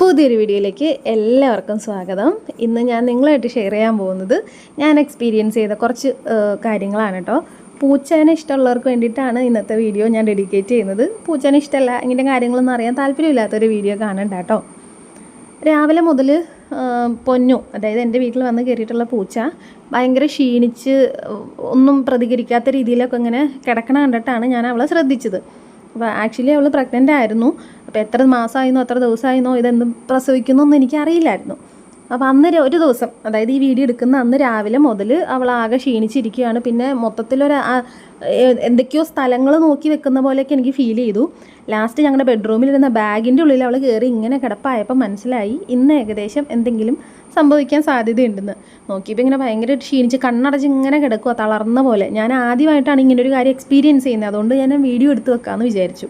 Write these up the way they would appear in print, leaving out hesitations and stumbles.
പുതിയൊരു വീഡിയോയിലേക്ക് എല്ലാവർക്കും സ്വാഗതം. ഇന്ന് ഞാൻ നിങ്ങളായിട്ട് ഷെയർ ചെയ്യാൻ പോകുന്നത് ഞാൻ എക്സ്പീരിയൻസ് ചെയ്ത കുറച്ച് കാര്യങ്ങളാണ് കേട്ടോ. പൂച്ചേനെ ഇഷ്ടമുള്ളവർക്ക് വേണ്ടിയിട്ടാണ് ഇന്നത്തെ വീഡിയോ ഞാൻ ഡെഡിക്കേറ്റ് ചെയ്യുന്നത്. പൂച്ചേനെ ഇഷ്ടമല്ല ഇങ്ങനത്തെ കാര്യങ്ങളൊന്നും അറിയാൻ താല്പര്യമില്ലാത്തൊരു വീഡിയോ കാണണ്ട കേട്ടോ. രാവിലെ മുതൽ പൊന്നു, അതായത് എൻ്റെ വീട്ടിൽ വന്ന് കയറിയിട്ടുള്ള പൂച്ച ഭയങ്കര ക്ഷീണിച്ച് ഒന്നും പ്രതികരിക്കാത്ത രീതിയിലൊക്കെ ഇങ്ങനെ കിടക്കണ കണ്ടിട്ടാണ് ഞാൻ അവളെ ശ്രദ്ധിച്ചത്. അപ്പോൾ ആക്ച്വലി അവൾ പ്രഗ്നൻ്റ് ആയിരുന്നു. അപ്പോൾ എത്ര മാസമായിരുന്നോ എത്ര ദിവസമായിരുന്നോ ഇതെന്ത് പ്രസവിക്കുന്നൊന്നും എനിക്കറിയില്ലായിരുന്നു. അപ്പോൾ അന്ന് ഒരു ദിവസം, അതായത് ഈ വീഡിയോ എടുക്കുന്ന അന്ന് രാവിലെ മുതൽ അവൾ ആകെ ക്ഷീണിച്ചിരിക്കുകയാണ്. പിന്നെ മൊത്തത്തിലൊരു എന്തൊക്കെയോ സ്ഥലങ്ങൾ നോക്കി വെക്കുന്ന പോലെയൊക്കെ എനിക്ക് ഫീൽ ചെയ്തു. ലാസ്റ്റ് ഞങ്ങളുടെ ബെഡ്റൂമിലിരുന്ന ബാഗിൻ്റെ ഉള്ളിൽ അവൾ കയറി ഇങ്ങനെ കിടപ്പായപ്പോൾ മനസ്സിലായി ഇന്ന് ഏകദേശം എന്തെങ്കിലും സംഭവിക്കാൻ സാധ്യതയുണ്ടെന്ന്. നോക്കിയപ്പോൾ ഇങ്ങനെ ഭയങ്കര ക്ഷീണിച്ച് കണ്ണടച്ച് ഇങ്ങനെ കിടക്കുക, തളർന്ന പോലെ. ഞാൻ ആദ്യമായിട്ടാണ് ഇങ്ങനെ ഒരു കാര്യം എക്സ്പീരിയൻസ് ചെയ്യുന്നത്. അതുകൊണ്ട് ഞാൻ വീഡിയോ എടുത്ത് വെക്കാമെന്ന് വിചാരിച്ചു.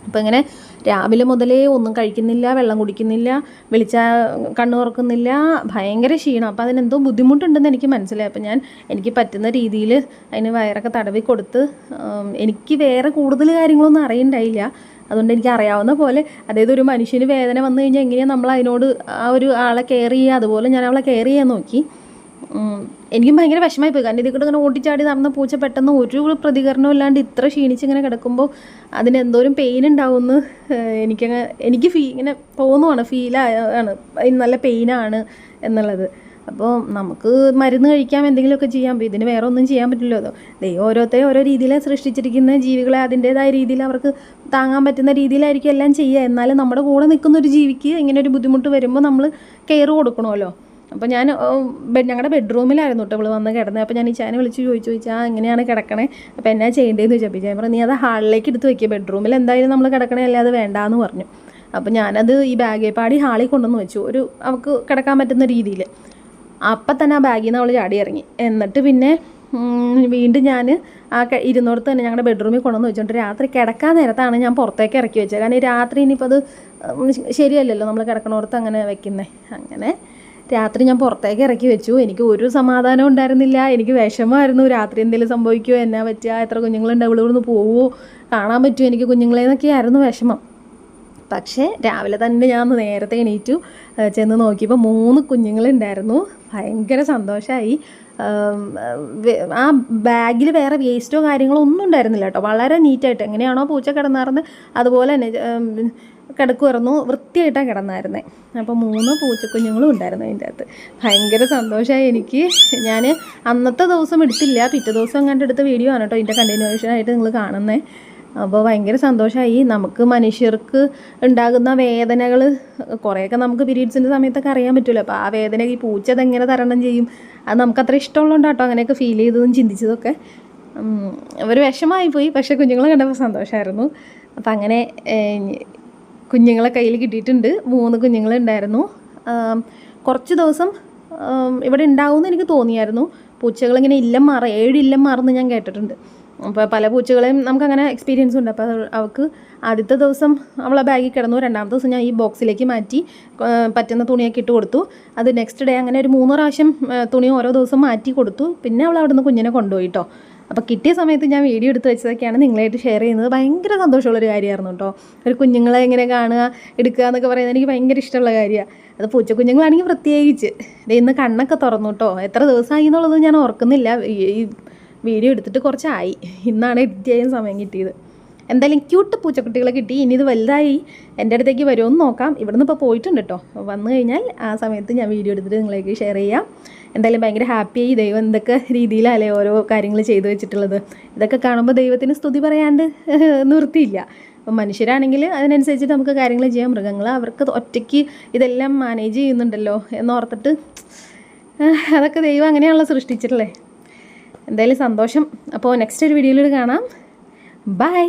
അപ്പോൾ ഇങ്ങനെ രാവിലെ മുതലേ ഒന്നും കഴിക്കുന്നില്ല, വെള്ളം കുടിക്കുന്നില്ല, വിളിച്ചാൽ കണ്ണു തുറക്കുന്നില്ല, ഭയങ്കര ക്ഷീണം. അപ്പോൾ അതിനെന്തോ ബുദ്ധിമുട്ടുണ്ടെന്ന് എനിക്ക് മനസ്സിലായി. അപ്പോൾ ഞാൻ എനിക്ക് പറ്റുന്ന രീതിയിൽ അതിന് വയറൊക്കെ തടവി കൊടുത്ത്, എനിക്ക് വേറെ കൂടുതൽ കാര്യങ്ങളൊന്നും അറിയണ്ടായില്ല. അതുകൊണ്ട് എനിക്ക് അറിയാവുന്ന പോലെ, അതായത് ഒരു മനുഷ്യന് വേദന വന്നു കഴിഞ്ഞാൽ എങ്ങനെയാണ് നമ്മൾ അതിനോട് ആ ഒരു ആളെ കെയർ ചെയ്യുക, അതുപോലെ ഞാൻ അവളെ കെയർ ചെയ്യാൻ നോക്കി. എനിക്കും ഭയങ്കര വിഷമമായി പോയി. കാരണം ഇതിൽ കൂടെ ഇങ്ങനെ ഓട്ടിച്ചാടി നടന്ന പൂച്ച പെട്ടെന്ന് ഒരു പ്രതികരണവും ഇല്ലാണ്ട് ഇത്ര ക്ഷീണിച്ചിങ്ങനെ കിടക്കുമ്പോൾ അതിന് എന്തോരം പെയിൻ ഉണ്ടാവുമെന്ന് എനിക്ക് ഇങ്ങനെ തോന്നുവാണ്, ഫീലാണ് നല്ല പെയിനാണ് എന്നുള്ളത്. അപ്പോൾ നമുക്ക് മരുന്ന് കഴിക്കാം, എന്തെങ്കിലുമൊക്കെ ചെയ്യാം. അപ്പോൾ ഇതിന് വേറെ ഒന്നും ചെയ്യാൻ പറ്റില്ലല്ലോ. ദൈവം ഓരോരുത്തരെ ഓരോ രീതിയിൽ സൃഷ്ടിച്ചിരിക്കുന്ന ജീവികളെ അതിൻ്റേതായ രീതിയിൽ അവർക്ക് താങ്ങാൻ പറ്റുന്ന രീതിയിലായിരിക്കും എല്ലാം ചെയ്യുക. എന്നാലും നമ്മുടെ കൂടെ നിൽക്കുന്ന ഒരു ജീവിക്ക് ഇങ്ങനെ ഒരു ബുദ്ധിമുട്ട് വരുമ്പോൾ നമ്മൾ കെയർ കൊടുക്കണമല്ലോ. അപ്പോൾ ഞാൻ ഞങ്ങളുടെ ബെഡ്റൂമിലായിരുന്നു കേട്ടോ ഇവൾ വന്ന് കിടന്നത്. അപ്പോൾ ഞാൻ ഈ ചാനെ വിളിച്ച് ചോദിച്ചാൽ എങ്ങനെയാണ് കിടക്കണേ, അപ്പോൾ എന്നാ ചെയ്യേണ്ടതെന്ന് ചോദിച്ചപ്പോൾ ഞാൻ പറഞ്ഞു നീ അത് ഹാളിലേക്ക് എടുത്ത് വയ്ക്കുക, ബെഡ്റൂമിൽ എന്തായാലും നമ്മൾ കിടക്കണേ അല്ലാതെ വേണ്ടാന്ന് പറഞ്ഞു. അപ്പോൾ ഞാനത് ഈ ബാഗേ പാടി ഹാളിൽ കൊണ്ടുവന്ന് വെച്ചു, ഒരു അവൾക്ക് കിടക്കാൻ പറ്റുന്ന രീതിയിൽ. അപ്പം തന്നെ ആ ബാഗിൽ നിന്ന് അവൾ ചാടി ഇറങ്ങി. എന്നിട്ട് പിന്നെ വീണ്ടും ഞാൻ ആ ഇരുന്നോടത്ത് തന്നെ ഞങ്ങളുടെ ബെഡ്റൂമിൽ കൊണ്ടുവന്ന് വെച്ചോണ്ട് രാത്രി കിടക്കാൻ നേരത്താണ് ഞാൻ പുറത്തേക്ക് ഇറക്കി വെച്ചത്. കാരണം രാത്രി ഇനിയിപ്പോൾ അത് ശരിയല്ലല്ലോ നമ്മൾ കിടക്കണോടത്ത് അങ്ങനെ വെക്കുന്നത്. അങ്ങനെ രാത്രി ഞാൻ പുറത്തേക്ക് ഇറക്കി വെച്ചു. എനിക്ക് ഒരു സമാധാനം ഉണ്ടായിരുന്നില്ല, എനിക്ക് വിഷമമായിരുന്നു. രാത്രി എന്തെങ്കിലും സംഭവിക്കുമോ, എന്നാ പറ്റുക, എത്ര കുഞ്ഞുങ്ങളുണ്ടാവും, ഇവിടുന്ന് പോവുമോ, കാണാൻ പറ്റുമോ എനിക്ക് കുഞ്ഞുങ്ങളെന്നൊക്കെയായിരുന്നു വിഷമം. പക്ഷേ രാവിലെ തന്നെ ഞാൻ നേരത്തെ എണീറ്റു, ചെന്ന് നോക്കിയപ്പോൾ 3 കുഞ്ഞുങ്ങളുണ്ടായിരുന്നു. ഭയങ്കര സന്തോഷമായി. ആ ബാഗിൽ വേറെ വേസ്റ്റോ കാര്യങ്ങളോ ഒന്നും ഉണ്ടായിരുന്നില്ല കേട്ടോ. വളരെ നീറ്റായിട്ട് എങ്ങനെയാണോ പൂച്ച കിടന്നായിരുന്നത് അതുപോലെ തന്നെ കിടക്കുമായിരുന്നു, വൃത്തിയായിട്ടാണ് കിടന്നായിരുന്നത്. അപ്പോൾ 3 പൂച്ചക്കുഞ്ഞുങ്ങളും ഉണ്ടായിരുന്നു അതിൻ്റെ അകത്ത്. ഭയങ്കര സന്തോഷമായി എനിക്ക്. ഞാൻ അന്നത്തെ ദിവസം എടുത്തില്ല, പിറ്റേ ദിവസം കണ്ട് എടുത്ത വീഡിയോ ആണ് കേട്ടോ ഇതിൻ്റെ കണ്ടിന്യൂഷനായിട്ട് നിങ്ങൾ കാണുന്നത്. അപ്പോൾ ഭയങ്കര സന്തോഷമായി. നമുക്ക് മനുഷ്യർക്ക് ഉണ്ടാകുന്ന വേദനകൾ കുറേയൊക്കെ നമുക്ക് പീരീഡ്സിൻ്റെ സമയത്തൊക്കെ അറിയാൻ പറ്റുമല്ലോ. അപ്പോൾ ആ വേദന ഈ പൂച്ച അതെങ്ങനെ തരണം ചെയ്യും, അത് നമുക്കത്ര ഇഷ്ടമുള്ളതുകൊണ്ട് കേട്ടോ അങ്ങനെയൊക്കെ ഫീൽ ചെയ്തതും ചിന്തിച്ചതൊക്കെ. ഒരു വിഷമമായി പോയി, പക്ഷേ കുഞ്ഞുങ്ങളെ കണ്ടപ്പോൾ സന്തോഷമായിരുന്നു. അപ്പോൾ അങ്ങനെ കുഞ്ഞുങ്ങളെ കയ്യിൽ കിട്ടിയിട്ടുണ്ട്. 3 കുഞ്ഞുങ്ങളുണ്ടായിരുന്നു. കുറച്ച് ദിവസം ഇവിടെ ഉണ്ടാവുമെന്ന് എനിക്ക് തോന്നിയായിരുന്നു. പൂച്ചകളിങ്ങനെ 7 ഇല്ലം മാറുമെന്ന് ഞാൻ കേട്ടിട്ടുണ്ട്. അപ്പോൾ പല പൂച്ചകളെയും നമുക്കങ്ങനെ എക്സ്പീരിയൻസ് ഉണ്ട്. അപ്പോൾ അവൾക്ക് ആദ്യത്തെ ദിവസം അവളെ ബാഗിൽ കിടന്നു. 2ാമത്തെ ദിവസം ഞാൻ ഈ ബോക്സിലേക്ക് മാറ്റി പറ്റുന്ന തുണിയൊക്കെ ഇട്ട് കൊടുത്തു. അത് നെക്സ്റ്റ് ഡേ അങ്ങനെ ഒരു 3 പ്രാവശ്യം തുണി ഓരോ ദിവസം മാറ്റി കൊടുത്തു. പിന്നെ അവൾ അവിടെ നിന്ന് കുഞ്ഞിനെ കൊണ്ടുപോയി കേട്ടോ. അപ്പോൾ കിട്ടിയ സമയത്ത് ഞാൻ വീഡിയോ എടുത്ത് വെച്ചതൊക്കെയാണ് നിങ്ങളായിട്ട് ഷെയർ ചെയ്യുന്നത്. ഭയങ്കര സന്തോഷമുള്ളൊരു കാര്യമായിരുന്നു കേട്ടോ. ഒരു കുഞ്ഞുങ്ങളെ ഇങ്ങനെ കാണുക, എടുക്കുക എന്നൊക്കെ പറയുന്നത് എനിക്ക് ഭയങ്കര ഇഷ്ടമുള്ള കാര്യമാണ്. അത് പൂച്ചക്കുഞ്ഞുങ്ങളാണെങ്കിൽ പ്രത്യേകിച്ച്. ഇന്ന് കണ്ണൊക്കെ തുറന്നു കേട്ടോ. എത്ര ദിവസമായി എന്നുള്ളത് ഞാൻ ഓർക്കുന്നില്ല. ഈ വീഡിയോ എടുത്തിട്ട് കുറച്ചായി. ഇന്നാണ് എഡിറ്റ് ചെയ്യാൻ സമയം കിട്ടിയത്. എന്തായാലും ക്യൂട്ട് പൂച്ചക്കുട്ടികളെ കിട്ടി. ഇനി ഇത് വലുതായി എൻ്റെ അടുത്തേക്ക് വരുമെന്ന് നോക്കാം. ഇവിടുന്ന് ഇപ്പോൾ പോയിട്ടുണ്ട് കേട്ടോ. വന്നു കഴിഞ്ഞാൽ ആ സമയത്ത് ഞാൻ വീഡിയോ എടുത്തിട്ട് നിങ്ങളേക്ക് ഷെയർ ചെയ്യാം. എന്തായാലും ഭയങ്കര ഹാപ്പിയായി. ദൈവം എന്തൊക്കെ രീതിയിലല്ലേ ഓരോ കാര്യങ്ങൾ ചെയ്തു വെച്ചിട്ടുള്ളത്. ഇതൊക്കെ കാണുമ്പോൾ ദൈവത്തിന് സ്തുതി പറയാണ്ട് നിർത്തിയില്ല. അപ്പം മനുഷ്യരാണെങ്കിൽ അതിനനുസരിച്ചിട്ട് നമുക്ക് കാര്യങ്ങൾ ചെയ്യാം. മൃഗങ്ങൾ അവർക്ക് ഒറ്റയ്ക്ക് ഇതെല്ലാം മാനേജ് ചെയ്യുന്നുണ്ടല്ലോ എന്നോർത്തിട്ട് അതൊക്കെ ദൈവം അങ്ങനെയാണല്ലോ സൃഷ്ടിച്ചിട്ടുള്ളത്. എന്തായാലും സന്തോഷം. അപ്പോൾ നെക്സ്റ്റ് ഒരു വീഡിയോയിലൂടെ കാണാം. ബൈ.